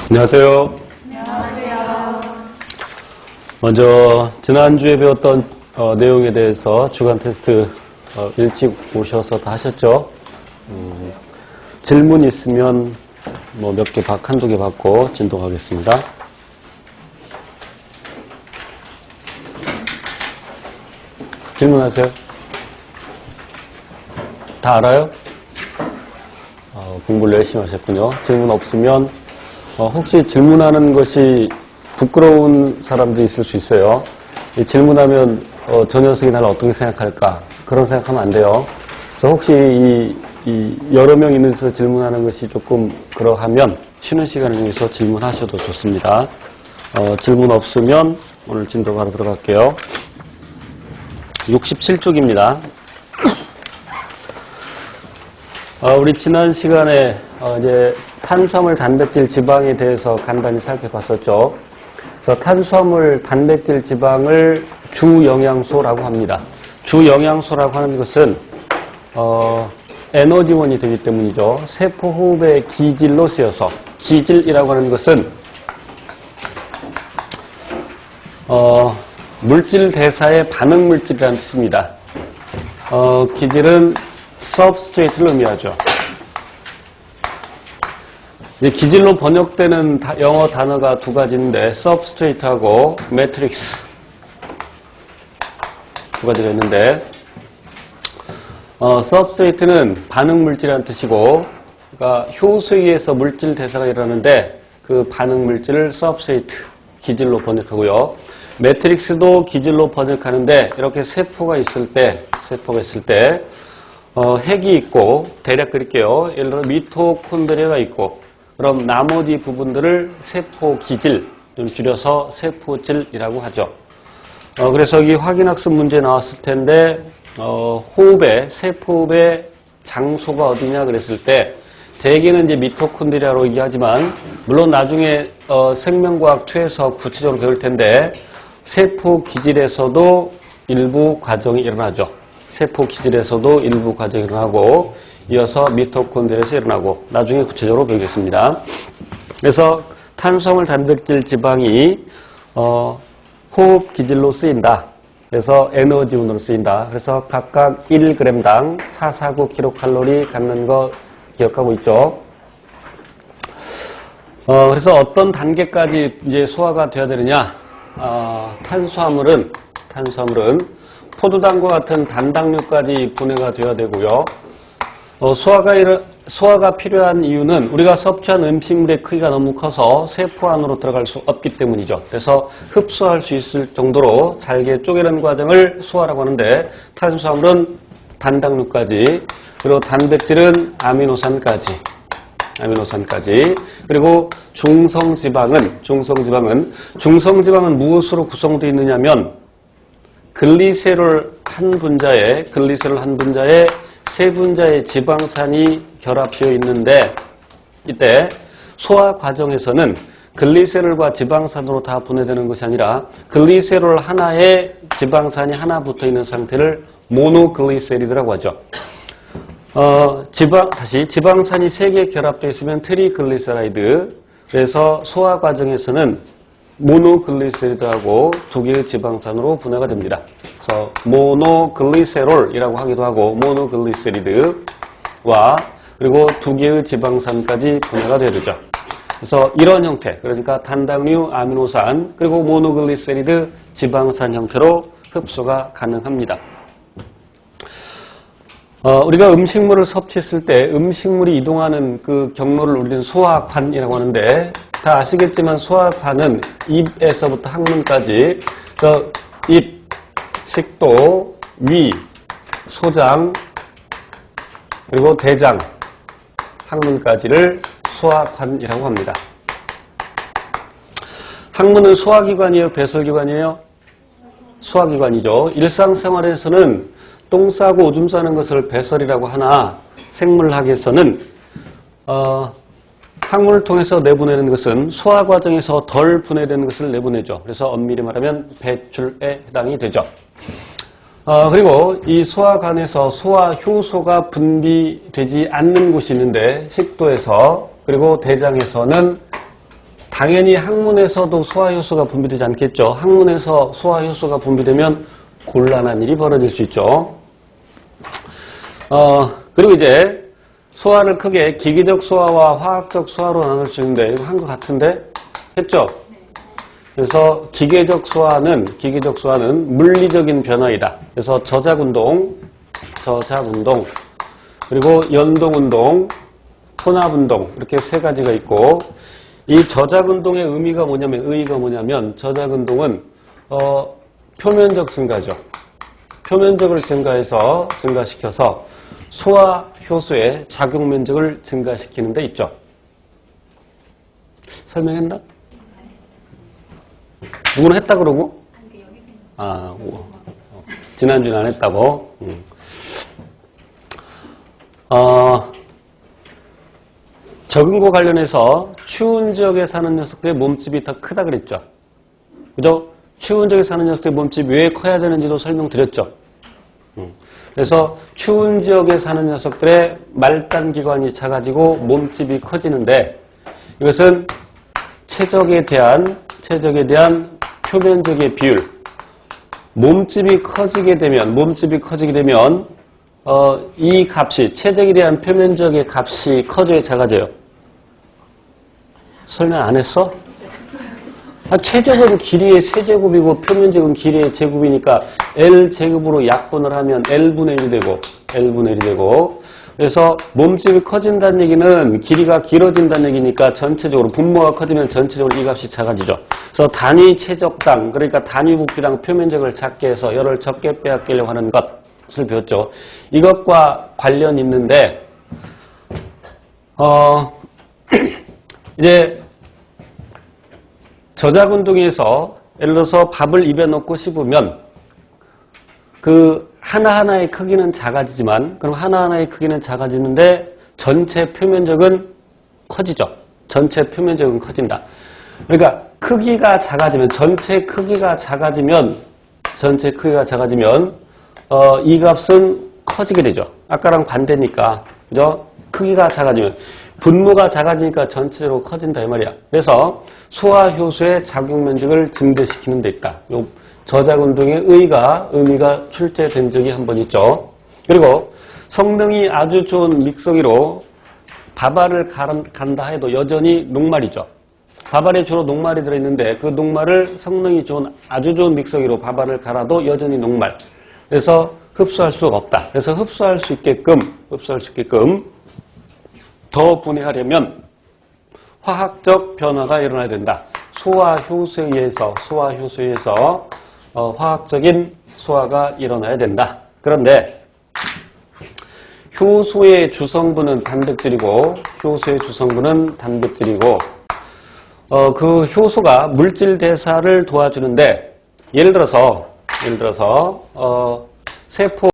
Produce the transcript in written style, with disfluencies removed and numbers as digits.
안녕하세요. 안녕하세요. 먼저 지난주에 배웠던 내용에 대해서 주간 테스트 일찍 오셔서 다 하셨죠? 질문 있으면 뭐 몇 개 한두 개 받고 진동하겠습니다. 질문하세요. 다 알아요? 공부를 열심히 하셨군요. 질문 없으면 혹시 질문하는 것이 부끄러운 사람도 있을 수 있어요. 질문하면 저 녀석이 나를 어떻게 생각할까? 그런 생각하면 안 돼요. 그래서 혹시 이 여러 명 있는 데서 질문하는 것이 조금 그러하면 쉬는 시간을 위해서 질문하셔도 좋습니다. 질문 없으면 오늘 진도 바로 들어갈게요. 67쪽입니다. 우리 지난 시간에 이제 탄수화물, 단백질, 지방에 대해서 간단히 살펴봤었죠. 그래서 탄수화물, 단백질, 지방을 주영양소라고 합니다. 주영양소라고 하는 것은 에너지원이 되기 때문이죠. 세포 호흡의 기질로 쓰여서, 기질이라고 하는 것은 물질 대사의 반응 물질이라는 뜻입니다. 기질은 substrate를 의미하죠. 이제 기질로 번역되는 영어 단어가 두 가지인데 substrate하고 matrix 두 가지가 있는데 substrate는 반응 물질이라는 뜻이고, 그러니까 효소에 의해서 물질 대사가 일어나는데 그 반응 물질을 substrate 기질로 번역하고요. 매트릭스도 기질로 번역하는데 이렇게 세포가 있을 때 핵이 있고, 대략 그릴게요. 예를 들어 미토콘드리아가 있고, 그럼 나머지 부분들을 세포 기질, 좀 줄여서 세포질이라고 하죠. 그래서 여기 확인학습 문제 나왔을 텐데 세포호흡의 장소가 어디냐 그랬을 때 대개는 이제 미토콘드리아로 얘기하지만, 물론 나중에 생명과학 2에서 구체적으로 배울 텐데 세포 기질에서도 일부 과정이 일어나죠. 세포 기질에서도 일부 과정이 일어나고, 이어서 미토콘드리아에서 일어나고, 나중에 구체적으로 배우겠습니다. 그래서 탄수화물, 단백질, 지방이 호흡 기질로 쓰인다. 그래서 에너지원으로 쓰인다. 그래서 각각 1g당 449kcal 갖는 거 기억하고 있죠. 그래서 어떤 단계까지 이제 소화가 되어야 되느냐? 탄수화물은 포도당과 같은 단당류까지 분해가 되어야 되고요. 소화가 필요한 이유는 우리가 섭취한 음식물의 크기가 너무 커서 세포 안으로 들어갈 수 없기 때문이죠. 그래서 흡수할 수 있을 정도로 잘게 쪼개는 과정을 소화라고 하는데, 탄수화물은 단당류까지, 그리고 단백질은 아미노산까지, 그리고 중성지방은 무엇으로 구성되어 있느냐면 글리세롤 한 분자에 세 분자의 지방산이 결합되어 있는데, 이때 소화 과정에서는 글리세롤과 지방산으로 다 분해되는 것이 아니라 글리세롤 하나에 지방산이 하나 붙어 있는 상태를 모노글리세리드라고 하죠. 지방산이 3개 결합되어 있으면 트리글리세라이드. 그래서 소화 과정에서는 모노글리세리드하고 2개의 지방산으로 분해가 됩니다. 그래서 모노글리세롤이라고 하기도 하고, 모노글리세리드와 그리고 2개의 지방산까지 분해가 되어야 되죠. 그래서 이런 형태, 그러니까 단당류, 아미노산, 그리고 모노글리세리드, 지방산 형태로 흡수가 가능합니다. 우리가 음식물을 섭취했을 때 음식물이 이동하는 그 경로를 우리는 소화관이라고 하는데, 다 아시겠지만 소화관은 입에서부터 항문까지, 입, 식도, 위, 소장, 그리고 대장, 항문까지를 소화관이라고 합니다. 항문은 소화기관이에요? 배설기관이에요? 소화기관이죠. 일상생활에서는 똥 싸고 오줌 싸는 것을 배설이라고 하나, 생물학에서는 항문을 통해서 내보내는 것은 소화 과정에서 덜 분해되는 것을 내보내죠. 그래서 엄밀히 말하면 배출에 해당이 되죠. 그리고 이 소화관에서 소화 효소가 분비되지 않는 곳이 있는데, 식도에서, 그리고 대장에서는 당연히 항문에서도 소화효소가 분비되지 않겠죠. 항문에서 소화효소가 분비되면 곤란한 일이 벌어질 수 있죠. 그리고 이제 소화를 크게 기계적 소화와 화학적 소화로 나눌 수 있는데 이거 한 것 같은데 했죠? 그래서 기계적 소화는 물리적인 변화이다. 그래서 저작운동, 그리고 연동운동, 혼합운동 이렇게 세 가지가 있고 이 저작운동의 의의가 뭐냐면 저작운동은 표면적 증가죠. 표면적을 증가시켜서 소화 효소의 작용 면적을 증가시키는 데 있죠. 설명했나? 누구는 했다 그러고? 지난주는 안 했다고? 적응과 관련해서 추운 지역에 사는 녀석들의 몸집이 더 크다 그랬죠. 그죠? 추운 지역에 사는 녀석들의 몸집이 왜 커야 되는지도 설명드렸죠. 그래서 추운 지역에 사는 녀석들의 말단기관이 작아지고 몸집이 커지는데 이것은 체적에 대한 표면적의 비율, 몸집이 커지게 되면 이 값이 체적에 대한 표면적의 값이 커져야 작아져요. 설명 안 했어? 체적은 길이의 세제곱이고 표면적은 길이의 제곱이니까 L제곱으로 약분을 하면 L분의 1이 되고 그래서 몸집이 커진다는 얘기는 길이가 길어진다는 얘기니까 전체적으로 분모가 커지면 전체적으로 이 값이 작아지죠. 그래서 단위 체적당 그러니까 단위 부피당 표면적을 작게 해서 열을 적게 빼앗기려고 하는 것을 배웠죠. 이것과 관련이 있는데 이제 저작운동에서 예를 들어서 밥을 입에 넣고 씹으면 그 하나하나의 크기는 작아지지만 그럼 하나하나의 크기는 작아지는데 전체 표면적은 커지죠. 전체 표면적은 커진다. 그러니까 크기가 작아지면 전체 크기가 작아지면 이 값은 커지게 되죠. 아까랑 반대니까. 그죠? 크기가 작아지면 분모가 작아지니까 전체적으로 커진다 이 말이야. 그래서 소화효소의 작용 면적을 증대시키는 데 있다. 요 저작운동의 의미가 출제된 적이 한 번 있죠. 그리고 성능이 아주 좋은 믹서기로 밥알을 간다 해도 여전히 녹말이죠. 밥알에 주로 녹말이 들어있는데 그 녹말을 성능이 좋은 아주 좋은 믹서기로 밥알을 갈아도 여전히 녹말. 그래서 흡수할 수가 없다. 그래서 흡수할 수 있게끔 더 분해하려면 화학적 변화가 일어나야 된다. 소화효소에 의해서 화학적인 소화가 일어나야 된다. 그런데 효소의 주성분은 단백질이고 그 효소가 물질 대사를 도와주는데 예를 들어서 세포